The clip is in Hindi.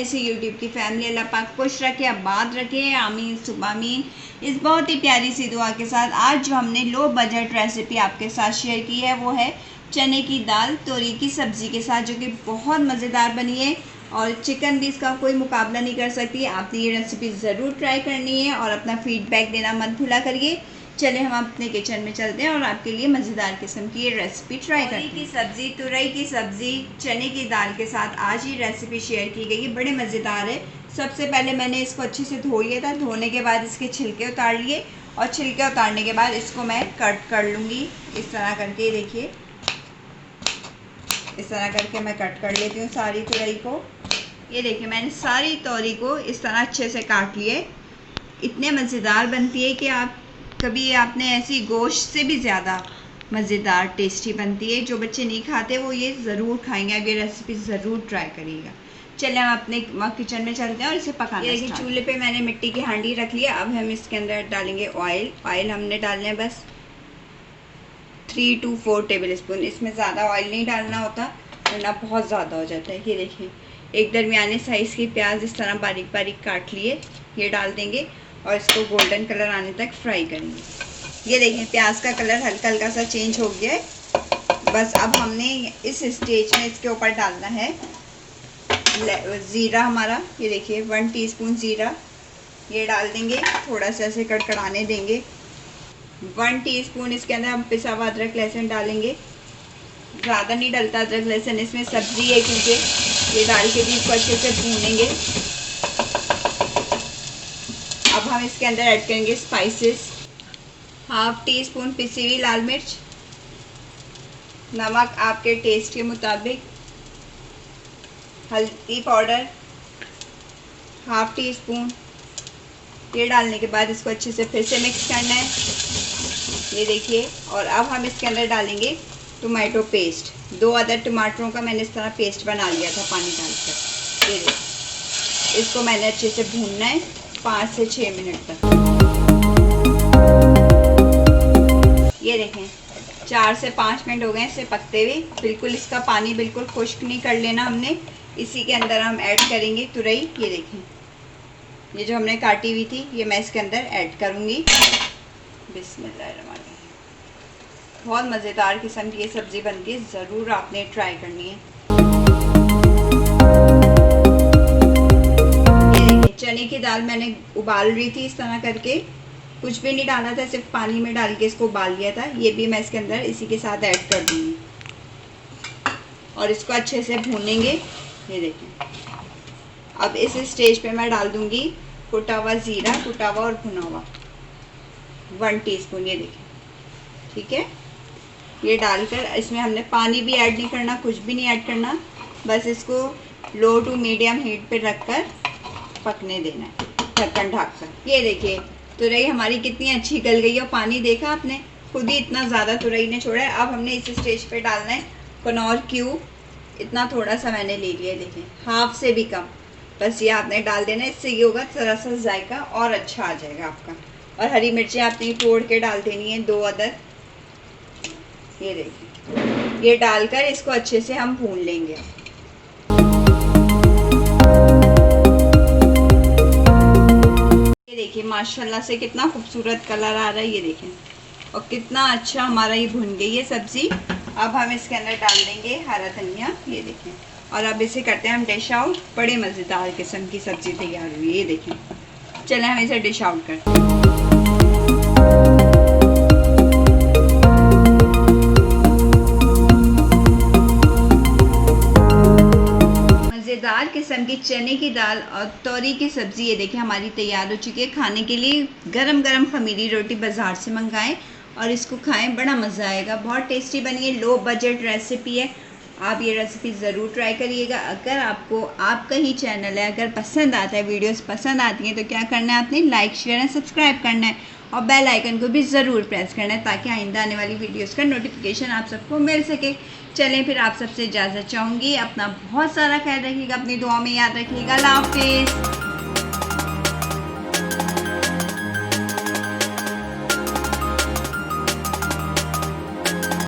से यूट्यूब की फैमिली अल्लाह पाक खुश रखे, आबाद रखे, आमीन सुबामीन। इस बहुत ही प्यारी सी दुआ के साथ आज जो हमने लो बजट रेसिपी आपके साथ शेयर की है वो है चने की दाल तोरी की सब्ज़ी के साथ, जो कि बहुत मज़ेदार बनी है और चिकन भी इसका कोई मुकाबला नहीं कर सकती। आपने ये रेसिपी ज़रूर ट्राई करनी है और अपना फीडबैक देना मत भूला करिए। चले हम अपने किचन में चलते हैं और आपके लिए मज़ेदार किस्म की ये रेसिपी ट्राई करते हैं। की सब्ज़ी, तुरई की सब्ज़ी चने की दाल के साथ आज ये रेसिपी शेयर की गई है, बड़े मज़ेदार है। सबसे पहले मैंने इसको अच्छे से धो लिया था, धोने के बाद इसके छिलके उतार लिए और छिलके उतारने के बाद इसको मैं कट कर लूँगी इस तरह करके। देखिए इस तरह करके मैं कट कर लेती हूँ सारी तुरई को। ये देखिए मैंने सारी तोरी को इस तरह अच्छे से काट लिए। इतने मज़ेदार बनती है कि आप कभी आपने ऐसी गोश्त से भी ज़्यादा मज़ेदार टेस्टी बनती है। जो बच्चे नहीं खाते वो ये ज़रूर खाएंगे। अब ये रेसिपी ज़रूर ट्राई करिएगा। चलिए हम अपने किचन में चलते हैं और इसे पकाना। ये देखिए चूल्हे पे मैंने मिट्टी की हांडी रख लिया। अब हम इसके अंदर डालेंगे ऑयल। ऑयल हमने डालना है बस 3 to 4 टेबल स्पून। इसमें ज़्यादा ऑयल नहीं डालना होता वरना बहुत ज़्यादा हो जाता है। ये देखिए एक दरमियाने साइज़ की प्याज इस तरह बारीक बारीक काट लिए, ये डाल देंगे और इसको गोल्डन कलर आने तक फ्राई करेंगे। ये देखिए प्याज का कलर हल्का हल्का सा चेंज हो गया है। बस अब हमने इस स्टेज में इसके ऊपर डालना है ज़ीरा हमारा। ये देखिए 1 टीस्पून ज़ीरा ये डाल देंगे, थोड़ा सा ऐसे कड़कड़ाने देंगे। 1 टीस्पून इसके अंदर हम पिसा हुआ अदरक लहसुन डालेंगे। ज़्यादा नहीं डलता अदरक लहसुन, इसमें सब्ज़ी है क्योंकि ये डाल के भी इसको अच्छे से भूनेंगे। अब हम इसके अंदर ऐड करेंगे स्पाइसेस। 1/2 टीस्पून पिसी हुई लाल मिर्च, नमक आपके टेस्ट के मुताबिक, हल्दी पाउडर 1/2 टीस्पून। ये डालने के बाद इसको अच्छे से फिर से मिक्स करना है। ये देखिए और अब हम इसके अंदर डालेंगे टमाटो पेस्ट। 2 अदर टमाटरों का मैंने इस तरह पेस्ट बना लिया था पानी डालकर। ये देखिए इसको मैंने अच्छे से भूनना है 5 से 6 मिनट तक। ये देखें 4 से 5 मिनट हो गए इसे पकते हुए। बिल्कुल इसका पानी बिल्कुल खुश्क नहीं कर लेना हमने। इसी के अंदर हम ऐड करेंगे तुरई। ये देखें ये जो हमने काटी हुई थी ये मैं इसके अंदर ऐड करूँगी। बिस्मिल्लाहिर्रहमानिर्रहीम। बहुत मज़ेदार किस्म की ये सब्ज़ी बनती है, ज़रूर आपने ट्राई करनी है। ये देखिए चने की दाल मैंने उबाल रही थी इस तरह करके, कुछ भी नहीं डाला था, सिर्फ पानी में डाल के इसको उबाल लिया था। ये भी मैं इसके अंदर इसी के साथ ऐड कर दूँगी और इसको अच्छे से भूनेंगे। ये देखिए अब इस स्टेज पे मैं डाल दूँगी कुटा हुआ ज़ीरा, कुटा हुआ और भुना हुआ 1 टीस्पून। ये देखिए ठीक है। ये डालकर इसमें हमने पानी भी ऐड नहीं करना, कुछ भी नहीं ऐड करना, बस इसको लो टू मीडियम हीट पे रखकर पकने देना है ढक्कन ढककर। ये देखिए तुरई हमारी कितनी अच्छी गल गई है और पानी देखा आपने, खुद ही इतना ज़्यादा तुरई ने छोड़ा है। अब हमने इस स्टेज पे डालना है कनौर क्यूब। इतना थोड़ा सा मैंने ले लिया है, देखें 1/2 से भी कम। बस ये आपने डाल देना, इससे ये होगा थोड़ा सा जायका और अच्छा आ जाएगा आपका। और हरी मिर्चें आपने तोड़ के डाल देनी है 2 अदर। ये देखिए ये डालकर इसको अच्छे से हम भून लेंगे। ये देखिए माशाल्लाह से कितना खूबसूरत कलर आ रहा है। ये देखें और कितना अच्छा हमारा ये भुन गई है सब्ज़ी। अब हम इसके अंदर डाल देंगे हरा धनिया। ये देखें और अब इसे करते हैं हम डिश आउट। बड़े मज़ेदार किस्म की सब्ज़ी तैयार हुई है। ये देखें चलें हम इसे डिश आउट करते हैं। मज़ेदार किस्म की चने की दाल और तोरी की सब्ज़ी ये देखिए हमारी तैयार हो चुकी है। खाने के लिए गरम गरम खमीरी रोटी बाज़ार से मंगाएं और इसको खाएं, बड़ा मज़ा आएगा। बहुत टेस्टी बनी है, लो बजट रेसिपी है। आप ये रेसिपी ज़रूर ट्राई करिएगा। अगर आपको आपका ही चैनल है, अगर पसंद आता है, वीडियोस पसंद आती हैं तो क्या करना है, आपने लाइक शेयर एंड सब्सक्राइब करना है और बेल आइकन को भी ज़रूर प्रेस करना है ताकि आइंदा आने वाली वीडियोस का नोटिफिकेशन आप सबको मिल सके। चलें फिर आप सबसे इजाज़त चाहूँगी। अपना बहुत सारा ख्याल रखिएगा, अपनी दुआ में याद रखिएगा। अल्लाह हाफिज़।